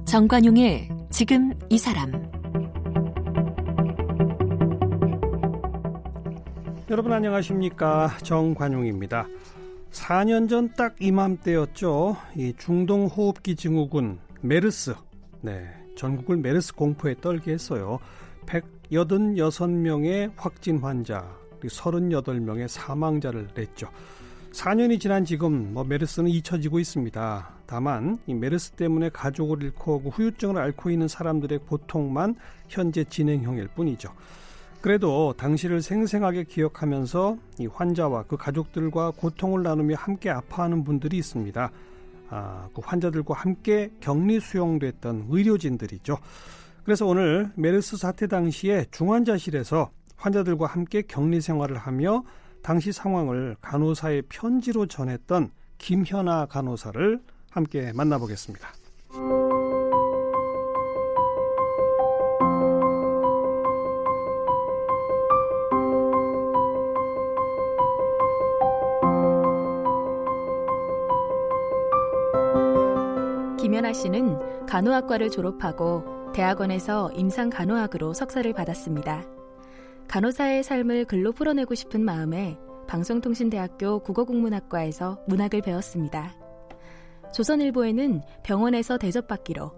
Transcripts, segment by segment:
정관용의 지금 이 사람. 여러분 안녕하십니까, 정관용입니다. 4년 전 딱 이맘때였죠. 이 중동호흡기 증후군 메르스, 전국을 메르스 공포에 떨게 했어요. 186명의 확진 환자, 그리고 38명의 사망자를 냈죠. 4년이 지난 지금 메르스는 잊혀지고 있습니다. 다만 이 메르스 때문에 가족을 잃고 후유증을 앓고 있는 사람들의 고통만 현재 진행형일 뿐이죠. 그래도 당시를 생생하게 기억하면서 이 환자와 그 가족들과 고통을 나누며 함께 아파하는 분들이 있습니다. 그 환자들과 함께 격리 수용됐던 의료진들이죠. 그래서 오늘 메르스 사태 당시에 중환자실에서 환자들과 함께 격리 생활을 하며 당시 상황을 간호사의 편지로 전했던 김현아 간호사를 함께 만나보겠습니다. 김연아 씨는 간호학과를 졸업하고 대학원에서 임상간호학으로 석사를 받았습니다. 간호사의 삶을 글로 풀어내고 싶은 마음에 방송통신대학교 국어국문학과에서 문학을 배웠습니다. 조선일보에는 병원에서 대접받기로,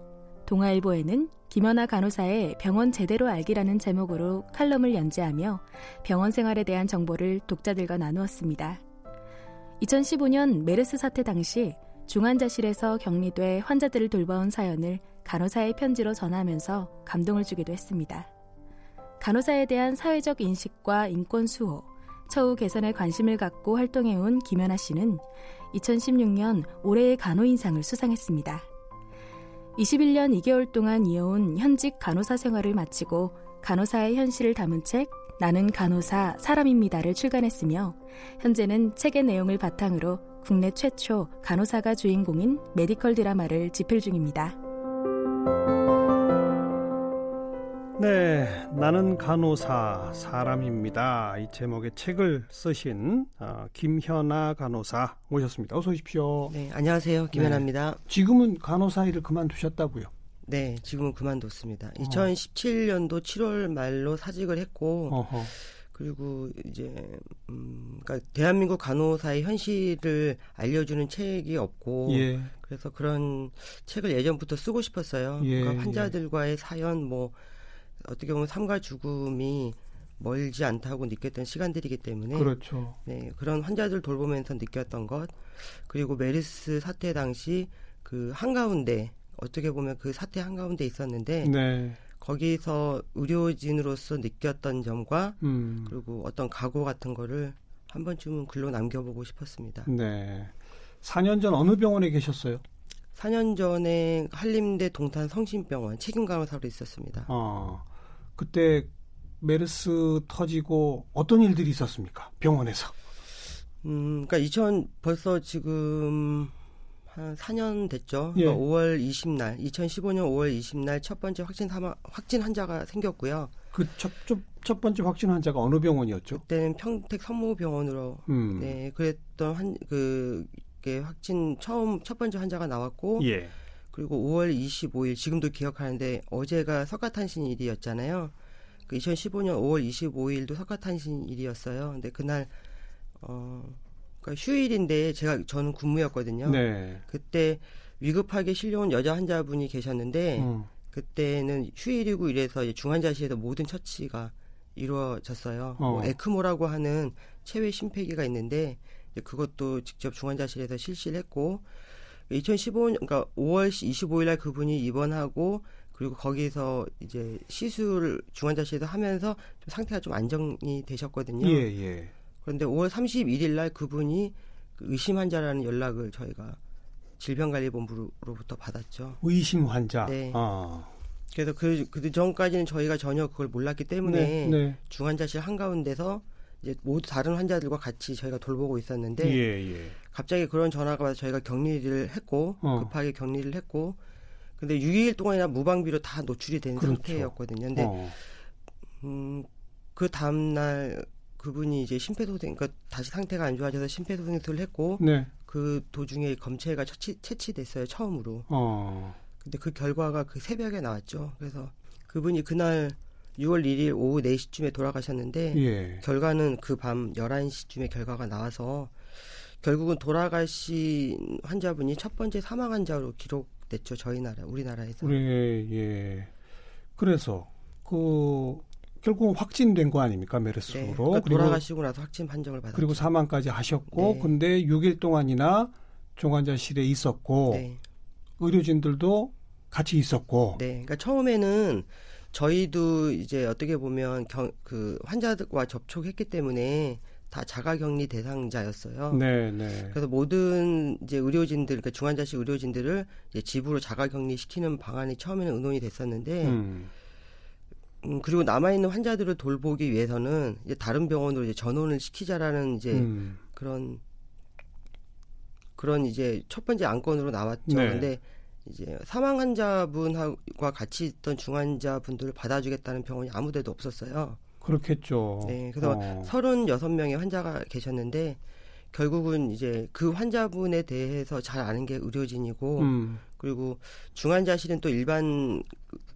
동아일보에는 김연아 간호사의 병원 제대로 알기라는 제목으로 칼럼을 연재하며 병원 생활에 대한 정보를 독자들과 나누었습니다. 2015년 메르스 사태 당시 중환자실에서 격리돼 환자들을 돌봐온 사연을 간호사의 편지로 전하면서 감동을 주기도 했습니다. 간호사에 대한 사회적 인식과 인권 수호, 처우 개선에 관심을 갖고 활동해온 김연아 씨는 2016년 올해의 간호인상을 수상했습니다. 21년 2개월 동안 이어온 현직 간호사 생활을 마치고 간호사의 현실을 담은 책 나는 간호사 사람입니다를 출간했으며 현재는 책의 내용을 바탕으로 국내 최초 간호사가 주인공인 메디컬 드라마를 집필 중입니다. 나는 간호사 사람입니다. 이 제목의 책을 쓰신 김현아 간호사 모셨습니다. 어서 오십시오. 네, 안녕하세요. 김현아입니다. 지금은 간호사 일을 그만두셨다고요? 네, 지금은 그만뒀습니다. 2017년도 7월 말로 사직을 했고, 그리고 이제 그러니까 대한민국 간호사의 현실을 알려주는 책이 없고, 그래서 그런 책을 예전부터 쓰고 싶었어요. 그러니까 환자들과의 사연, 어떻게 보면 삶과 죽음이 멀지 않다고 느꼈던 시간들이기 때문에, 그렇죠. 네, 그런 환자들 돌보면서 느꼈던 것, 그리고 메르스 사태 당시 그 한가운데, 어떻게 보면 그 사태 한가운데 있었는데, 거기서 의료진으로서 느꼈던 점과 그리고 어떤 각오 같은 거를 한 번쯤은 글로 남겨보고 싶었습니다. 네. 4년 전 어느 병원에 계셨어요? 4년 전에 한림대 동탄 성심병원 책임간호사로 있었습니다. 그때 메르스 터지고 어떤 일들이 있었습니까? 병원에서. 그러니까 벌써 지금 한 4년 됐죠. 그러니까 5월 20날, 2015년 5월 20날 첫 번째 확진 환자가 생겼고요. 그 첫 번째 확진 환자가 어느 병원이었죠? 그때는 평택 성모병원으로 그랬던 확진 첫 번째 환자가 나왔고, 그리고 5월 25일 지금도 기억하는데 어제가 석가탄신일이었잖아요. 그 2015년 5월 25일도 석가탄신일이었어요. 근데 그날 그러니까 휴일인데 저는 근무였거든요. 그때 위급하게 실려온 여자 환자분이 계셨는데 그때는 휴일이고 이래서 이제 중환자실에서 모든 처치가 이루어졌어요. 에크모라고 하는 체외 심폐기가 있는데 그것도 직접 중환자실에서 실시를 했고, 2015년 그러니까 5월 25일 날 그분이 입원하고, 그리고 거기서 이제 시술을 중환자실에서 하면서 좀 상태가 좀 안정이 되셨거든요. 그런데 5월 31일 날 그분이 의심 환자라는 연락을 저희가 질병관리본부로부터 받았죠. 의심 환자. 네. 그래서 그 전까지는 저희가 전혀 그걸 몰랐기 때문에 중환자실 한가운데서 이제 모두 다른 환자들과 같이 저희가 돌보고 있었는데 갑자기 그런 전화가 와서 저희가 격리를 했고 급하게 격리를 했고, 근데 6일 동안이나 무방비로 다 노출이 된 상태였거든요. 근데 그 다음날 그분이 이제 심폐소생, 그러니까 다시 상태가 안 좋아져서 심폐소생술을 했고, 네. 그 도중에 검체가 채취됐어요, 처음으로. 근데 그 결과가 그 새벽에 나왔죠. 그래서 그분이 그날 6월 1일 오후 4시쯤에 돌아가셨는데, 예. 결과는 그 밤 11시쯤에 결과가 나와서, 결국은 돌아가신 환자분이 첫 번째 사망 환자로 기록됐죠, 우리나라에서. 예. 그래서, 결국 확진된 거 아닙니까, 메르스로. 네, 그러니까 돌아가시고 나서 확진 판정을 받았죠. 그리고 사망까지 하셨고, 네. 근데 6일 동안이나 중환자실에 있었고, 네. 의료진들도 같이 있었고. 네, 그러니까 처음에는 저희도 이제 어떻게 보면 그 환자들과 접촉했기 때문에 다 자가격리 대상자였어요. 네. 그래서 모든 이제 의료진들, 그러니까 중환자실 의료진들을 이제 집으로 자가격리시키는 방안이 처음에는 의논이 됐었는데, 그리고 남아있는 환자들을 돌보기 위해서는 이제 다른 병원으로 이제 전원을 시키자라는 이제 그런 이제 첫 번째 안건으로 나왔죠. 네. 근데 이제 사망 환자분과 같이 있던 중환자분들을 받아주겠다는 병원이 아무 데도 없었어요. 그렇겠죠. 네. 그래서 36명의 환자가 계셨는데 결국은 이제 그 환자분에 대해서 잘 아는 게 의료진이고 그리고 중환자실은 또 일반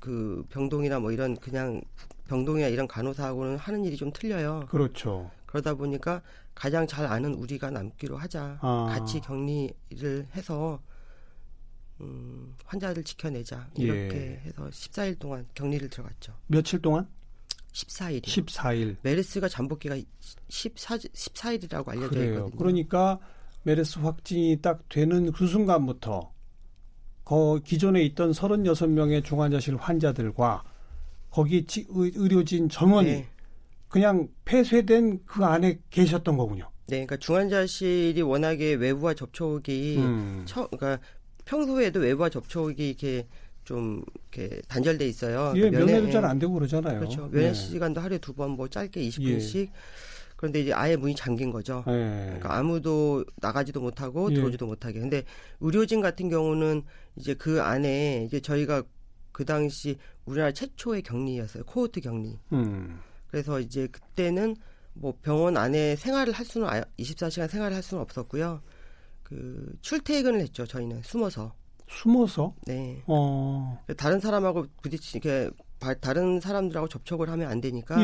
그 병동이나 뭐 이런 그냥 병동이나 이런 간호사하고는 하는 일이 좀 틀려요. 그렇죠. 그러다 보니까 가장 잘 아는 우리가 남기로 하자. 같이 격리를 해서 환자들 지켜내자. 이렇게 해서 14일 동안 격리를 들어갔죠. 며칠 동안? 14일이요. 14일. 메르스가 잠복기가 14일이라고 알려져 그래요. 있거든요. 그러니까 메르스 확진이 딱 되는 그 순간부터 기존에 있던 36명의 중환자실 환자들과 거기 의료진 전원이 네. 그냥 폐쇄된 그 안에 계셨던 거군요. 네, 그러니까 중환자실이 워낙에 외부와 접촉이 그러니까 평소에도 외부와 접촉이 이렇게 좀 이렇게 단절돼 있어요. 예, 면회도 잘 안 되고 그러잖아요. 그렇죠. 면회 시간도 하루에 2번 뭐 짧게 20분씩. 예. 그런데 이제 아예 문이 잠긴 거죠. 예. 그러니까 아무도 나가지도 못하고 들어오지도 못하게. 근데 의료진 같은 경우는 이제 그 안에 이제 저희가 그 당시 우리나라 최초의 격리였어요. 코호트 격리. 그래서 이제 그때는 뭐 병원 안에 생활을 할 수는 24시간 생활을 할 수는 없었고요. 그 출퇴근을 했죠. 저희는 숨어서. 네. 다른 사람하고 부딪히게 다른 사람들하고 접촉을 하면 안 되니까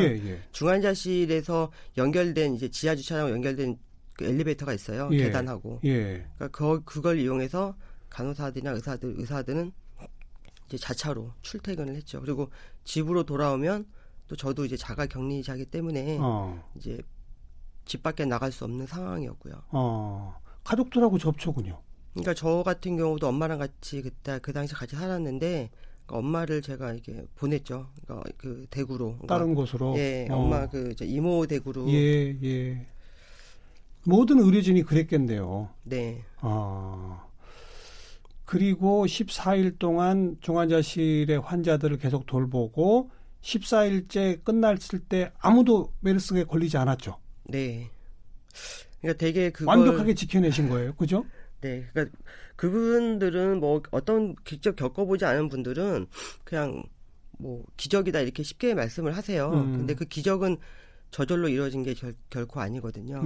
중환자실에서 연결된 이제 지하 주차장으로 연결된 그 엘리베이터가 있어요. 계단하고. 그러니까 그걸 이용해서 간호사들이나 의사들은 이제 자차로 출퇴근을 했죠. 그리고 집으로 돌아오면 또 저도 이제 자가 격리자이기 때문에 이제 집 밖에 나갈 수 없는 상황이었고요. 가족들하고 접촉은요? 그러니까 저 같은 경우도 엄마랑 같이 그 당시 같이 살았는데 그러니까 엄마를 제가 이렇게 보냈죠. 그러니까 그 대구로. 그러니까 다른 곳으로. 예, 엄마 그 이모 대구로. 예. 모든 의료진이 그랬겠네요. 네. 그리고 14일 동안 중환자실의 환자들을 계속 돌보고 14일째 끝났을 때 아무도 메르스에 걸리지 않았죠. 네. 그러니까 되게 완벽하게 지켜내신 거예요, 그죠? 네, 그러니까 그분들은 뭐 어떤 직접 겪어보지 않은 분들은 그냥 뭐 기적이다 이렇게 쉽게 말씀을 하세요. 근데 그 기적은 저절로 이루어진 게 결코 아니거든요.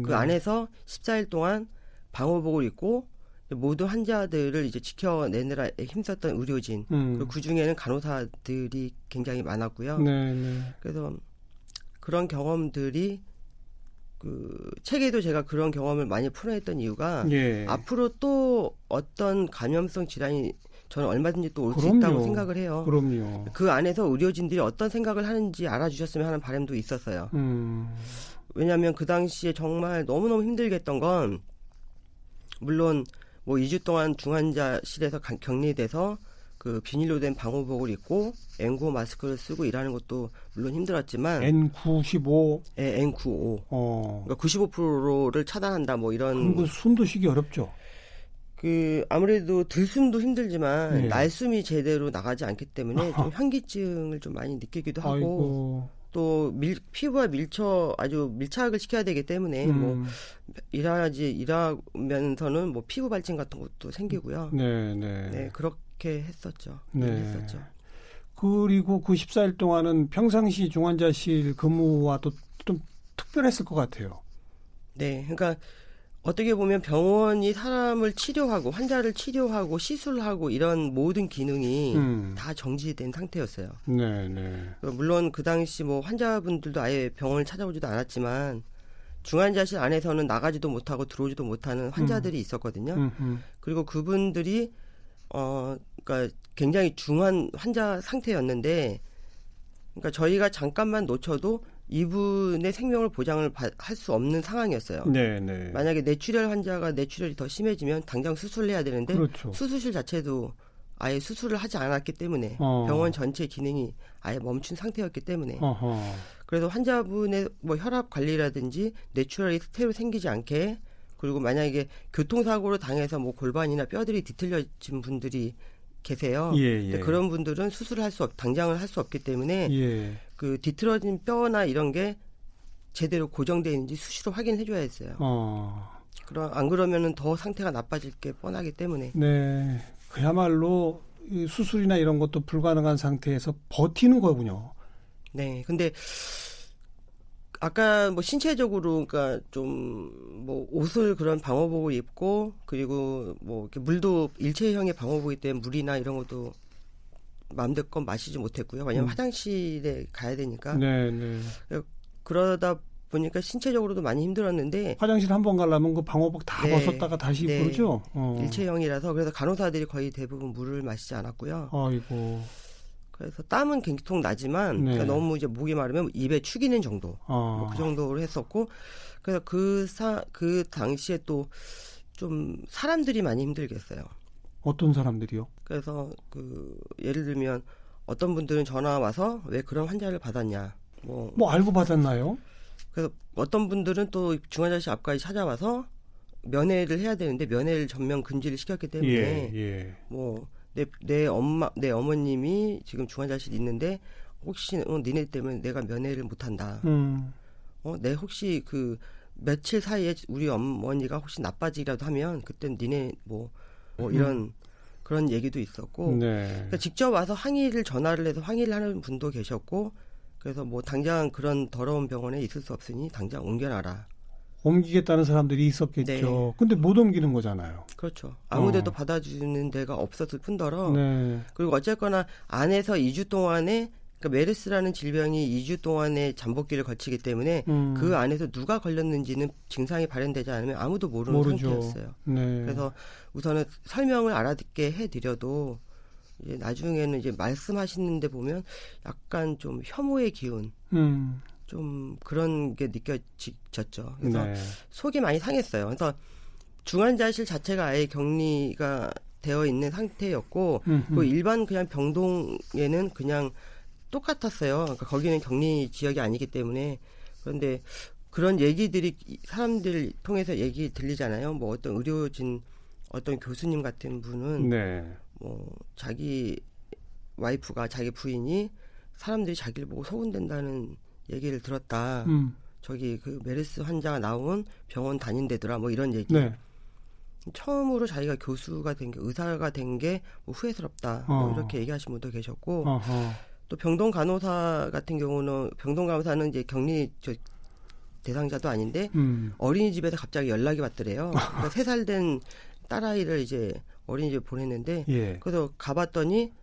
그 안에서 14일 동안 방호복을 입고 모든 환자들을 이제 지켜내느라 힘썼던 의료진, 그리고 그 중에는 간호사들이 굉장히 많았고요. 그래서 그런 경험들이 그 책에도 제가 그런 경험을 많이 풀어냈던 이유가 앞으로 또 어떤 감염성 질환이 저는 얼마든지 또 올 수 있다고 생각을 해요. 그럼요. 그 안에서 의료진들이 어떤 생각을 하는지 알아주셨으면 하는 바람도 있었어요. 왜냐하면 그 당시에 정말 너무너무 힘들게 했던 건 물론 뭐 2주 동안 중환자실에서 격리돼서 그 비닐로 된 방호복을 입고 N95 마스크를 쓰고 일하는 것도 물론 힘들었지만 N95? 네, N95. 그러니까 95%를 차단한다 뭐 이런. 그 숨도 쉬기 어렵죠. 그 아무래도 들숨도 힘들지만 날숨이 제대로 나가지 않기 때문에 좀 현기증을 좀 많이 느끼기도 하고 아이고. 또 피부와 아주 밀착을 시켜야 되기 때문에 뭐 일하면서는 뭐 피부 발진 같은 것도 생기고요. 네, 그렇게 했었죠. 그리고 그 14일 동안은 평상시 중환자실 근무와도 좀 특별했을 것 같아요. 네, 그러니까 어떻게 보면 병원이 사람을 치료하고 환자를 치료하고 시술하고 이런 모든 기능이 다 정지된 상태였어요. 네, 네. 물론 그 당시 뭐 환자분들도 아예 병원을 찾아오지도 않았지만 중환자실 안에서는 나가지도 못하고 들어오지도 못하는 환자들이 있었거든요. 그리고 그분들이 그러니까 굉장히 중한 환자 상태였는데, 그러니까 저희가 잠깐만 놓쳐도 이분의 생명을 보장을 할 수 없는 상황이었어요. 네, 네. 만약에 뇌출혈 환자가 뇌출혈이 더 심해지면 당장 수술을 해야 되는데 그렇죠. 수술실 자체도 아예 수술을 하지 않았기 때문에 병원 전체 기능이 아예 멈춘 상태였기 때문에 그래서 환자분의 뭐 혈압 관리라든지 뇌출혈이 새로 생기지 않게, 그리고 만약에 교통사고로 당해서 뭐 골반이나 뼈들이 뒤틀려진 분들이 계세요. 예. 그런 분들은 수술을 당장을 할 수 없기 때문에 예. 그 뒤틀어진 뼈나 이런 게 제대로 고정되어 있는지 수시로 확인해 줘야 했어요. 안 그러면은 더 상태가 나빠질 게 뻔하기 때문에. 네. 그야말로 수술이나 이런 것도 불가능한 상태에서 버티는 거군요. 네. 근데 아까 뭐 신체적으로 그러니까 좀 뭐 옷을 그런 방호복을 입고, 그리고 뭐 이렇게 물도 일체형의 방호복이기 때문에 물이나 이런 것도 마음대로 마시지 못했고요. 왜냐하면 화장실에 가야 되니까. 네, 네. 그러다 보니까 신체적으로도 많이 힘들었는데, 화장실 한 번 가려면 그 방호복 다 벗었다가 다시 입고 그러죠? 일체형이라서 그래서 간호사들이 거의 대부분 물을 마시지 않았고요. 아이고. 그래서 땀은 굉장히 나지만 그러니까 너무 이제 목이 마르면 입에 축이는 정도, 뭐 그 정도로 했었고, 그래서 그 당시에 또 좀 사람들이 많이 힘들겠어요. 어떤 사람들이요? 그래서 예를 들면 어떤 분들은 전화 와서 왜 그런 환자를 받았냐, 뭐 알고 받았나요? 그래서 어떤 분들은 또 중환자실 앞까지 찾아와서 면회를 해야 되는데 면회를 전면 금지를 시켰기 때문에 뭐 내 어머님이 지금 중환자실에 있는데 혹시 니네 때문에 내가 면회를 못한다. 내 혹시 그 며칠 사이에 우리 어머니가 혹시 나빠지기라도 하면 그땐 니네 뭐 이런 그런 얘기도 있었고, 네. 그러니까 직접 와서 전화를 해서 항의를 하는 분도 계셨고, 그래서 뭐 당장 그런 더러운 병원에 있을 수 없으니 당장 옮겨놔라. 옮기겠다는 사람들이 있었겠죠. 네. 근데 못 옮기는 거잖아요. 그렇죠. 아무데도 받아주는 데가 없었을 뿐더러, 네. 그리고 어쨌거나 안에서 2주 동안에, 그러니까 메르스라는 질병이 2주 동안에 잠복기를 거치기 때문에 그 안에서 누가 걸렸는지는 증상이 발현되지 않으면 아무도 모르는 상태였어요. 네. 그래서 우선은 설명을 알아듣게 해드려도 이제 나중에는 이제 말씀하시는데 보면 약간 좀 혐오의 기운, 좀 그런 게 느껴졌죠. 그래서 속이 많이 상했어요. 그래서 중환자실 자체가 아예 격리가 되어 있는 상태였고, 그 일반 그냥 병동에는 그냥 똑같았어요. 그러니까 거기는 격리 지역이 아니기 때문에. 그런데 그런 얘기들이 사람들 통해서 얘기 들리잖아요. 뭐 어떤 의료진, 어떤 교수님 같은 분은 뭐 자기 와이프가, 자기 부인이 사람들이 자기를 보고 소문된다는 얘기를 들었다. 저기 그 메르스 환자가 나온 병원 다닌데더라. 뭐 이런 얘기. 처음으로 자기가 교수가 된 게, 의사가 된 게 뭐 후회스럽다. 뭐 이렇게 얘기하신 분도 계셨고, 또 병동 간호사 같은 경우는, 병동 간호사는 이제 격리 대상자도 아닌데 어린이집에서 갑자기 연락이 왔더래요. 그러니까 3살 된 딸아이를 이제 어린이집에 보냈는데, 그래서 가봤더니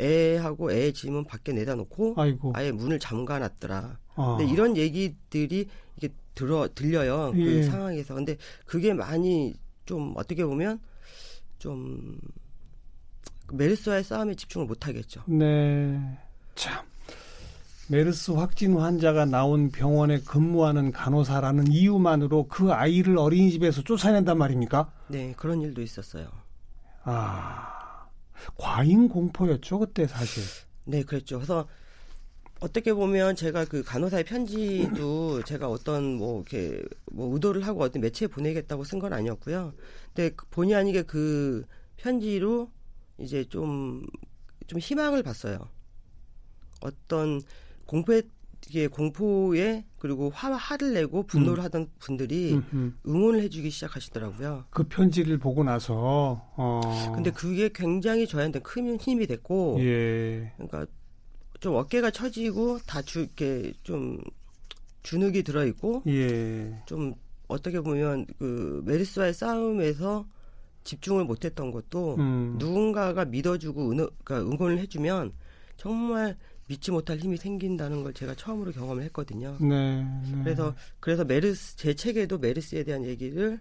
애하고 애 짐은 밖에 내다 놓고 아예 문을 잠가놨더라. 근데 이런 얘기들이 이게 들려요. 그 상황에서. 근데 그게 많이 좀 어떻게 보면 좀 메르스와의 싸움에 집중을 못 하겠죠. 네. 참. 메르스 확진 환자가 나온 병원에 근무하는 간호사라는 이유만으로 그 아이를 어린이집에서 쫓아낸단 말입니까? 네, 그런 일도 있었어요. 과잉 공포였죠, 그때 사실. 네, 그랬죠. 그래서 어떻게 보면 제가 그 간호사의 편지도 제가 어떤 뭐 이렇게 뭐 의도를 하고 어떤 매체에 보내겠다고 쓴 건 아니었고요. 근데 본의 아니게 그 편지로 이제 좀 희망을 봤어요. 어떤 공포에 그리고 화를 내고 분노를 하던 분들이 응원을 해주기 시작하시더라고요. 그 편지를 보고 나서. 근데 그게 굉장히 저한테 큰 힘이 됐고, 그러니까 좀 어깨가 처지고 다 이렇게 좀 주눅이 들어 있고 예. 좀 어떻게 보면 그 메르스와의 싸움에서 집중을 못했던 것도 누군가가 믿어주고 그러니까 응원을 해주면 정말 믿지 못할 힘이 생긴다는 걸 제가 처음으로 경험을 했거든요. 네. 그래서 메르스 제 책에도 메르스에 대한 얘기를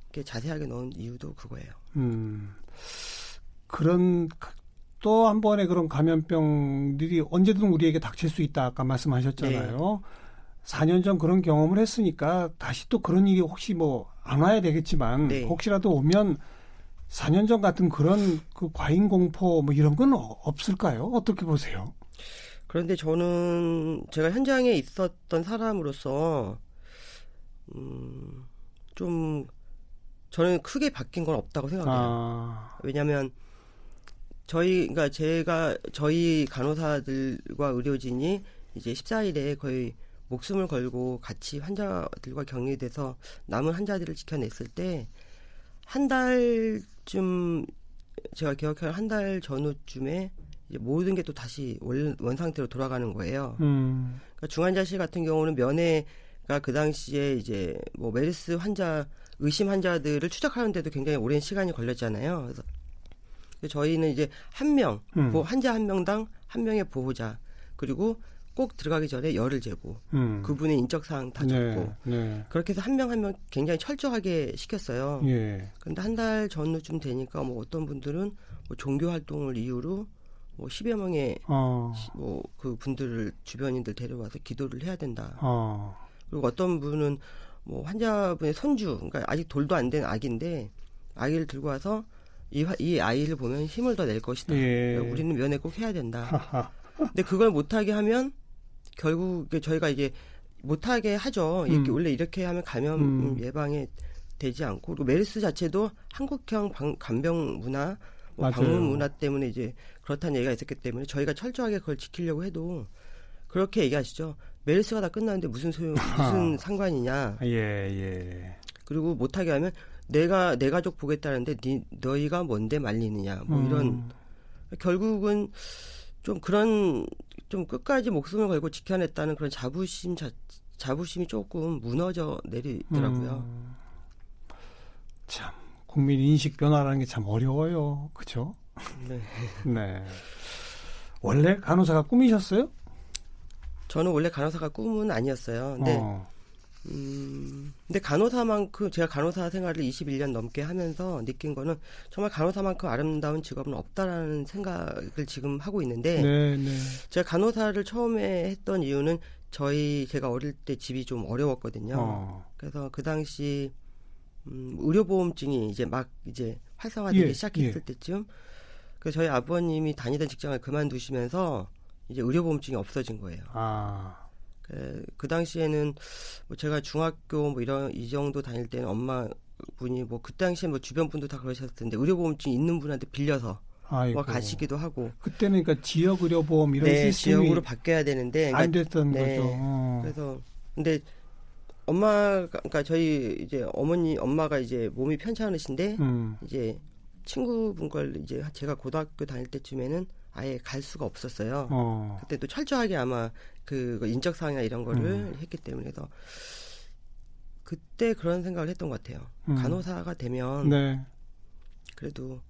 이렇게 자세하게 넣은 이유도 그거예요. 그런 또 한 번의 그런 감염병들이 언제든 우리에게 닥칠 수 있다 아까 말씀하셨잖아요. 네. 4년 전 그런 경험을 했으니까 다시 또 그런 일이 혹시 뭐 안 와야 되겠지만 네. 혹시라도 오면 4년 전 같은 그런 그 과잉 공포 뭐 이런 건 없을까요? 어떻게 보세요? 그런데 저는 제가 현장에 있었던 사람으로서 좀 저는 크게 바뀐 건 없다고 생각해요. 왜냐하면 그러니까 저희 간호사들과 의료진이 이제 14일에 거의 목숨을 걸고 같이 환자들과 격리돼서 남은 환자들을 지켜냈을 때 한 달쯤 제가 기억하는 한 달 전후쯤에 이제 모든 게 또 다시 원 상태로 돌아가는 거예요. 그러니까 중환자실 같은 경우는 면회가 그 당시에 이제 뭐 메르스 의심 환자들을 추적하는데도 굉장히 오랜 시간이 걸렸잖아요. 그래서 저희는 이제 환자 한 명당 한 명의 보호자 그리고 꼭 들어가기 전에 열을 재고 그분의 인적 사항 다 적고 그렇게 해서 한 명 한 명 굉장히 철저하게 시켰어요. 그런데 한 달 전후쯤 되니까 뭐 어떤 분들은 뭐 종교 활동을 이유로 뭐 10여 명의 뭐 그 분들을 주변인들 데려와서 기도를 해야 된다. 그리고 어떤 분은 뭐 환자분의 손주, 그러니까 아직 돌도 안 된 아기인데 아기를 들고 와서 이 아이를 보면 힘을 더 낼 것이다. 우리는 면회 꼭 해야 된다. 근데 그걸 못하게 하면 결국 저희가 이제 못하게 하죠. 이렇게 원래 이렇게 하면 감염 예방에 되지 않고 그리고 메르스 자체도 한국형 간병 문화, 방문 문화 때문에 이제 그렇다는 얘기가 있었기 때문에 저희가 철저하게 그걸 지키려고 해도 그렇게 얘기하시죠. 메르스가 다 끝났는데 무슨 상관이냐. 그리고 못하게 하면 내 가족 보겠다는데 너희가 뭔데 말리느냐. 뭐 이런 결국은 좀 그런 좀 끝까지 목숨을 걸고 지켜냈다는 그런 자부심이 조금 무너져 내리더라고요. 참 국민 인식 변화라는 게 참 어려워요. 그렇죠? 네. 네. 원래 간호사가 꿈이셨어요? 저는 원래 간호사가 꿈은 아니었어요. 근데 간호사만큼 제가 간호사 생활을 21년 넘게 하면서 느낀 거는 정말 간호사만큼 아름다운 직업은 없다라는 생각을 지금 하고 있는데 제가 간호사를 처음에 했던 이유는 제가 어릴 때 집이 좀 어려웠거든요. 그래서 그 당시 의료보험증이 이제 막 활성화되기 시작했을 때쯤 그래서 저희 아버님이 다니던 직장을 그만두시면서 이제 의료보험증이 없어진 거예요. 그 당시에는 뭐 제가 중학교 뭐 이 정도 다닐 때는 엄마분이 뭐 그 당시에 뭐 주변 분도 다 그러셨을 텐데 의료보험증 있는 분한테 빌려서 뭐 가시기도 하고 그때는 그러니까 지역 의료보험 이런 시스템이 지역으로 바뀌어야 되는데 안 됐던 거죠. 그래서 근데 그러니까 저희 이제 엄마가 이제 몸이 편찮으신데 이제 친구분 걸 이제 제가 고등학교 다닐 때쯤에는 아예 갈 수가 없었어요. 그때 또 철저하게 아마 그 인적 사항이나 이런 거를 했기 때문에 해서 그때 그런 생각을 했던 것 같아요. 간호사가 되면 그래도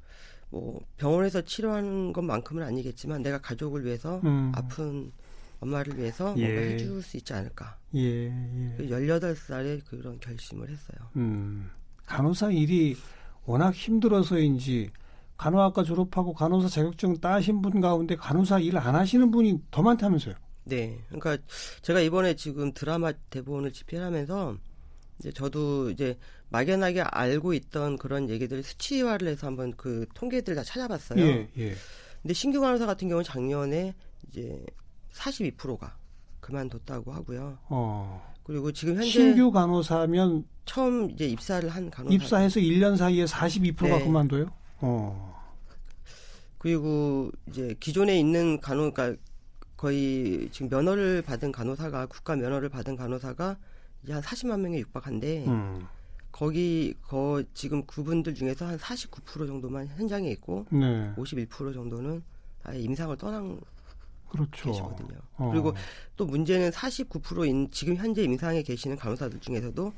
뭐 병원에서 치료하는 것만큼은 아니겠지만 내가 가족을 위해서 아픈 엄마를 위해서 뭔가 해줄 수 있지 않을까. 18살에 그런 결심을 했어요. 간호사 일이 워낙 힘들어서인지 간호학과 졸업하고 간호사 자격증 따신 분 가운데 간호사 일 안 하시는 분이 더 많다면서요? 네. 그러니까 제가 이번에 지금 드라마 대본을 집필하면서 이제 저도 이제 막연하게 알고 있던 그런 얘기들을 수치화를 해서 한번 그 통계들 다 찾아봤어요. 근데 신규 간호사 같은 경우는 작년에 이제 42%가 그만뒀다고 하고요. 그리고 지금 현재 신규 간호사면 처음 이제 입사를 한 간호사 입사해서 1년 사이에 42%가 그만둬요? 그리고 이제 기존에 있는 그러니까 거의 지금 면허를 받은 간호사가 국가 면허를 받은 간호사가 이제 한 40만 명에 육박한데 지금 그분들 중에서 한 49% 정도만 현장에 있고 51% 정도는 아예 임상을 떠난 그렇죠. 계시거든요. 그리고 또 문제는 49%인 지금 현재 임상에 계시는 간호사들 중에서도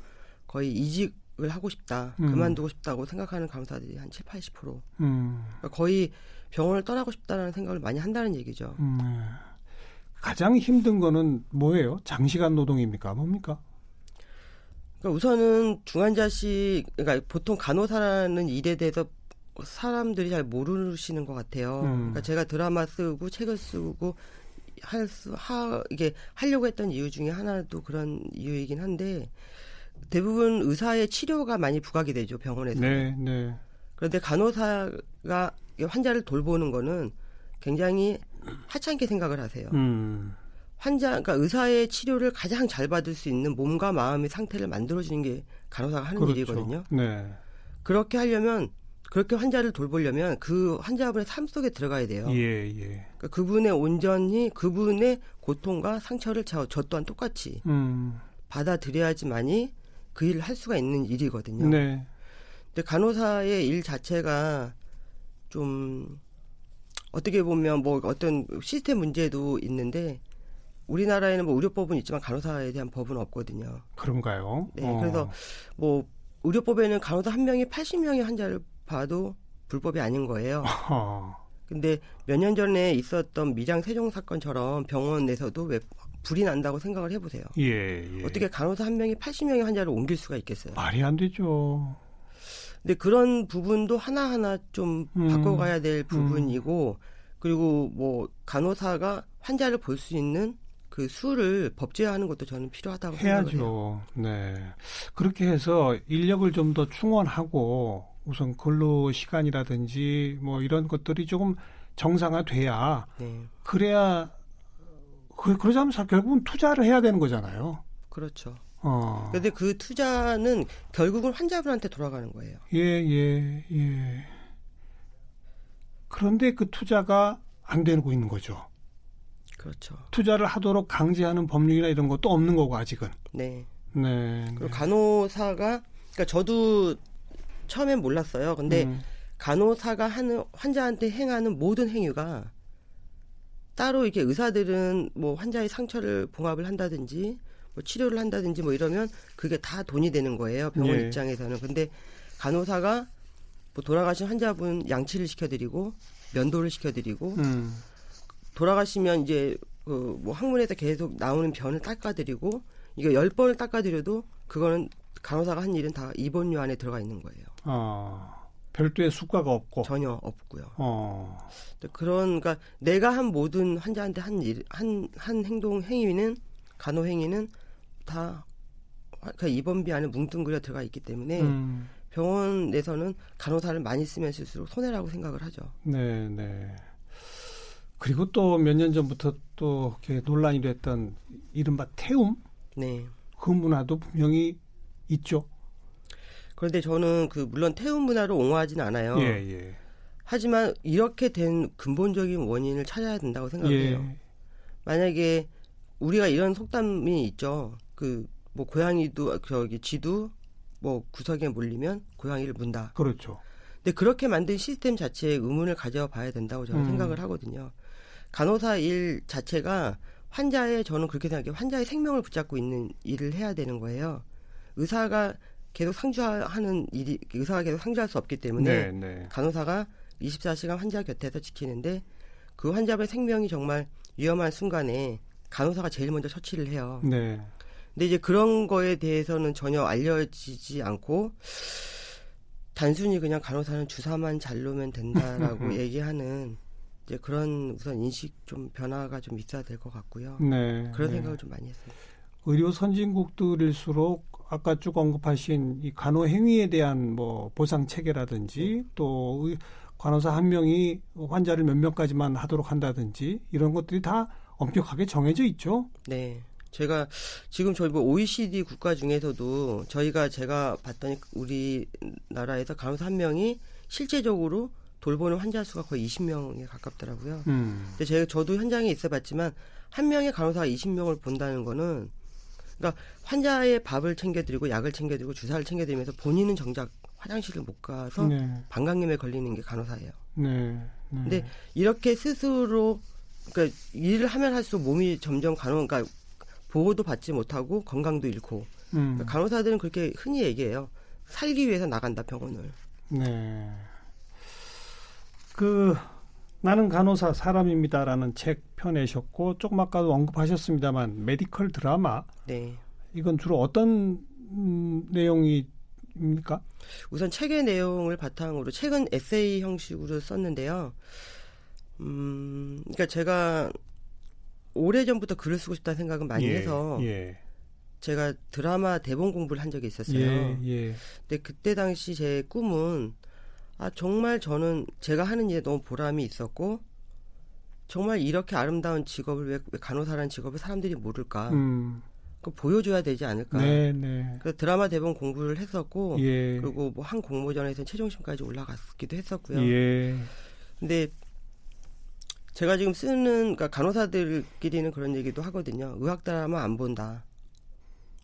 거의 이직을 하고 싶다, 그만두고 싶다고 생각하는 간호사들이 한 7, 80%. 그러니까 거의 병원을 떠나고 싶다는 생각을 많이 한다는 얘기죠. 가장 힘든 거는 뭐예요? 장시간 노동입니까? 뭡니까? 그러니까 우선은 중환자실, 그러니까 보통 간호사라는 일에 대해서 사람들이 잘 모르시는 것 같아요. 그러니까 제가 드라마 쓰고 책을 쓰고 이게 하려고 했던 이유 중에 하나도 그런 이유이긴 한데, 대부분 의사의 치료가 많이 부각이 되죠, 병원에서. 네, 네. 그런데 간호사가 환자를 돌보는 거는 굉장히 하찮게 생각을 하세요. 그러니까 의사의 치료를 가장 잘 받을 수 있는 몸과 마음의 상태를 만들어주는 게 간호사가 하는 그렇죠. 일이거든요. 네. 그렇게 환자를 돌보려면 그 환자분의 삶 속에 들어가야 돼요. 예. 그러니까 그분의 온전히 그분의 고통과 상처를 저 또한 똑같이 받아들여야지만이 그 일을 할 수가 있는 일이거든요. 네. 근데 간호사의 일 자체가 좀 어떻게 보면 뭐 어떤 시스템 문제도 있는데, 우리나라에는 뭐 의료법은 있지만 간호사에 대한 법은 없거든요. 그런가요? 네, 그래서 뭐 의료법에는 간호사 한 명이 80명의 환자를 봐도 불법이 아닌 거예요. 근데 몇 년 전에 있었던 미장 세종 사건처럼 병원 내에서도 왜 불이 난다고 생각을 해보세요. 예. 어떻게 간호사 한 명이 80명의 환자를 옮길 수가 있겠어요? 말이 안 되죠. 근데 그런 부분도 하나하나 좀 바꿔가야 될 부분이고, 그리고 뭐 간호사가 환자를 볼 수 있는 그 수를 법제화하는 것도 저는 필요하다고 생각해요. 해야죠. 네. 그렇게 해서 인력을 좀 더 충원하고 우선 근로 시간이라든지 뭐 이런 것들이 조금 정상화돼야, 네. 그래야 그러자면 결국은 투자를 해야 되는 거잖아요. 그렇죠. 그런데 그 투자는 결국은 환자분한테 돌아가는 거예요. 예. 그런데 그 투자가 안 되고 있는 거죠. 그렇죠. 투자를 하도록 강제하는 법률이나 이런 것도 없는 거고 아직은. 네. 네. 그리고 간호사가, 그러니까 저도 처음엔 몰랐어요. 근데 간호사가 하는 환자한테 행하는 모든 행위가 따로 이렇게 의사들은 뭐 환자의 상처를 봉합을 한다든지 뭐 치료를 한다든지 뭐 이러면 그게 다 돈이 되는 거예요. 병원 예. 입장에서는. 근데 간호사가 뭐 돌아가신 환자분 양치를 시켜드리고 면도를 시켜드리고 돌아가시면 이제 그 뭐 항문에서 계속 나오는 변을 닦아드리고, 이거 10번을 닦아드려도 그거는 간호사가 한 일은 다 입원료 안에 들어가 있는 거예요. 별도의 수가가 없고. 전혀 없고요. 그러니까 내가 한 모든 환자한테 한 행위는, 간호 행위는 다 그 입원비 안에 뭉뚱그려 들어가 있기 때문에 병원 내에서는 간호사를 많이 쓰면 쓸수록 손해라고 생각을 하죠. 네. 그리고 또 몇 년 전부터 또 이렇게 논란이 됐던 이른바 태움? 네. 그 문화도 분명히 있죠. 그런데 저는 물론 태움 문화를 옹호하지는 않아요. 예. 하지만 이렇게 된 근본적인 원인을 찾아야 된다고 생각해요. 예. 만약에 우리가 이런 속담이 있죠. 뭐 고양이도 쥐도 뭐 구석에 몰리면 고양이를 문다. 그렇죠. 근데 그렇게 만든 시스템 자체에 의문을 가져봐야 된다고 저는 생각을 하거든요. 간호사 일 자체가 저는 그렇게 생각해요. 환자의 생명을 붙잡고 있는 일을 해야 되는 거예요. 의사가 계속 상주할 수 없기 때문에 네. 간호사가 24시간 환자 곁에서 지키는데, 그 환자의 생명이 정말 위험한 순간에 간호사가 제일 먼저 처치를 해요. 네. 근데 이제 그런 거에 대해서는 전혀 알려지지 않고 단순히 그냥 간호사는 주사만 잘 놓으면 된다라고 얘기하는 이제 그런 우선 인식 좀 변화가 좀 있어야 될 것 같고요. 네. 그런 생각을 좀 많이 했습니다. 의료 선진국들일수록 아까 쭉 언급하신 이 간호 행위에 대한 뭐 보상 체계라든지 또 간호사 한 명이 환자를 몇 명까지만 하도록 한다든지 이런 것들이 다 엄격하게 정해져 있죠. 네. 제가 지금 저희 OECD 국가 중에서도 제가 봤더니 우리나라에서 간호사 한 명이 실제적으로 돌보는 환자 수가 거의 20명에 가깝더라고요. 근데 저도 현장에 있어봤지만 한 명의 간호사가 20명을 본다는 거는, 그러니까 환자의 밥을 챙겨드리고 약을 챙겨드리고 주사를 챙겨드리면서 본인은 정작 화장실을 못 가서 방광염에 걸리는 게 간호사예요. 네. 근데 이렇게 스스로 그러니까 일을 하면 할수록 몸이 점점 그러니까 보호도 받지 못하고 건강도 잃고 그러니까 간호사들은 그렇게 흔히 얘기해요. 살기 위해서 나간다 병원을. 네. 나는 간호사 사람입니다라는 책 펴내셨고 조금 아까도 언급하셨습니다만 메디컬 드라마. 네. 이건 주로 어떤 내용입니까? 우선 책의 내용을 바탕으로 책은 에세이 형식으로 썼는데요. 그러니까 제가 오래전부터 글을 쓰고 싶다는 생각은 많이 해서 제가 드라마 대본 공부를 한 적이 있었어요. 근데 그때 당시 제 꿈은 정말 저는 제가 하는 일에 너무 보람이 있었고 정말 이렇게 아름다운 직업을 왜 간호사라는 직업을 사람들이 모를까? 보여줘야 되지 않을까? 그래서 드라마 대본 공부를 했었고 그리고 뭐 한 공모전에서는 최종심까지 올라갔기도 했었고요. 근데 제가 지금 쓰는 그러니까 간호사들끼리는 그런 얘기도 하거든요. 의학 드라마 안 본다.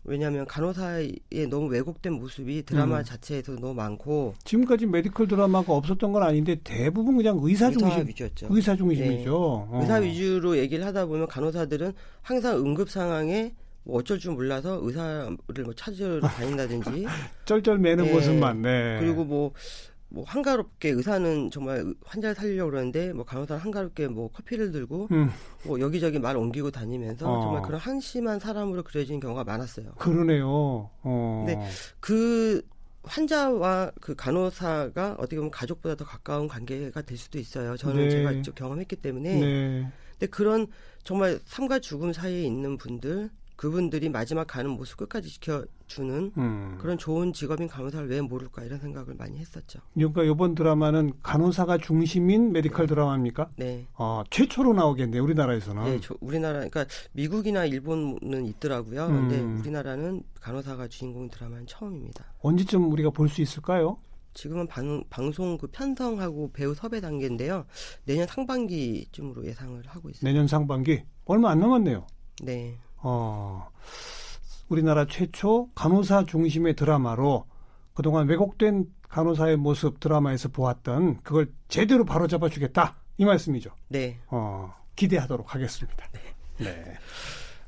왜냐하면 간호사의 너무 왜곡된 모습이 드라마 자체에서 너무 많고 지금까지 메디컬 드라마가 없었던 건 아닌데 대부분 그냥 의사 위주였죠. 의사 중심이죠. 의사 위주로 얘기를 하다 보면 간호사들은 항상 응급 상황에 뭐 어쩔 줄 몰라서 의사를 뭐 찾으러 다닌다든지 쩔쩔 매는 모습만. 그리고 뭐 한가롭게 의사는 정말 환자를 살리려고 그러는데 뭐 간호사는 한가롭게 뭐 커피를 들고 뭐 여기저기 말 옮기고 다니면서 정말 그런 한심한 사람으로 그려지는 경우가 많았어요. 그러네요. 근데 그 환자와 그 간호사가 어떻게 보면 가족보다 더 가까운 관계가 될 수도 있어요. 저는 제가 직접 경험했기 때문에. 근데 그런 정말 삶과 죽음 사이에 있는 분들 그분들이 마지막 가는 모습 끝까지 지켜주는 그런 좋은 직업인 간호사를 왜 모를까 이런 생각을 많이 했었죠. 그러니까 이번 드라마는 간호사가 중심인 메디컬 드라마입니까? 네. 최초로 나오겠네요. 우리나라에서는. 네. 우리나라 그러니까 미국이나 일본은 있더라고요. 그런데 우리나라는 간호사가 주인공 드라마는 처음입니다. 언제쯤 우리가 볼 수 있을까요? 지금은 방송 편성하고 배우 섭외 단계인데요. 내년 상반기쯤으로 예상을 하고 있습니다. 내년 상반기? 얼마 안 남았네요. 네. 우리나라 최초 간호사 중심의 드라마로 그동안 왜곡된 간호사의 모습 드라마에서 보았던 그걸 제대로 바로잡아 주겠다 이 말씀이죠. 네. 기대하도록 하겠습니다.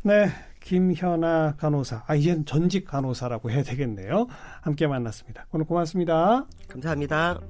네. 김현아 간호사. 이젠 전직 간호사라고 해야 되겠네요. 함께 만났습니다. 오늘 고맙습니다. 감사합니다.